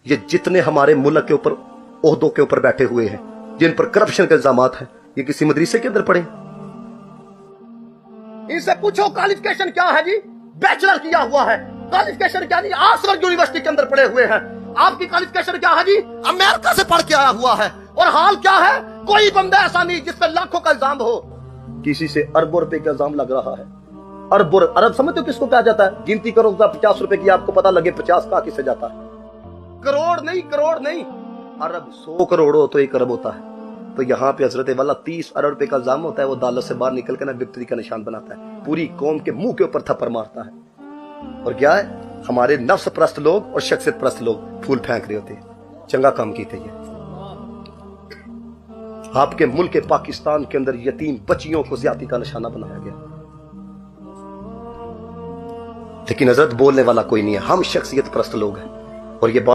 ये जितने हमारे मुल्क के ऊपर ओहदों के ऊपर बैठे हुए हैं, जिन पर करप्शन के इल्जामात हैं, ये किसी मदरसे के अंदर पढ़े? इनसे पूछो क्वालिफिकेशन क्या है जी? बैचलर किया हुआ है, क्वालिफिकेशन क्या नहीं? ऑक्सफोर्ड यूनिवर्सिटी के अंदर पढ़े हुए हैं। आपकी क्वालिफिकेशन क्या है जी? अमेरिका से पढ़ के आया हुआ है। और हाल क्या है? कोई बंदा ऐसा नहीं जिस पर लाखों का इल्जाम हो। किसी से अरबों रुपए का इल्जाम लग रहा है। अरब समझते हो किसको कहा जाता है? गिनती करो 50 रुपए की, आपको पता लगे 50 कहां किससे जाता है। करोड़ नहीं, अरब 100 करोड़ हो तो 1 अरब होता है। तो यहाँ पे हजरत वाला 30 अरब रुपए का इल्जाम होता है। वो अदालत से बाहर निकल के ना विक्ट्री का निशान बनाता है, पूरी कौम के मुंह के ऊपर थप्पड़ मारता है। और क्या है, हमारे नफ्स परस्त लोग और शख्सियत परस्त लोग फूल फेंक रहे होते हैं। चंगा काम की थे ये। आपके मुल्क पाकिस्तान के अंदर यतीम बच्चियों को ज्यादती का निशाना बनाया गया, लेकिन हजरत बोलने वाला कोई नहीं है। हम शख्सियत परस्त लोग हैं। और ये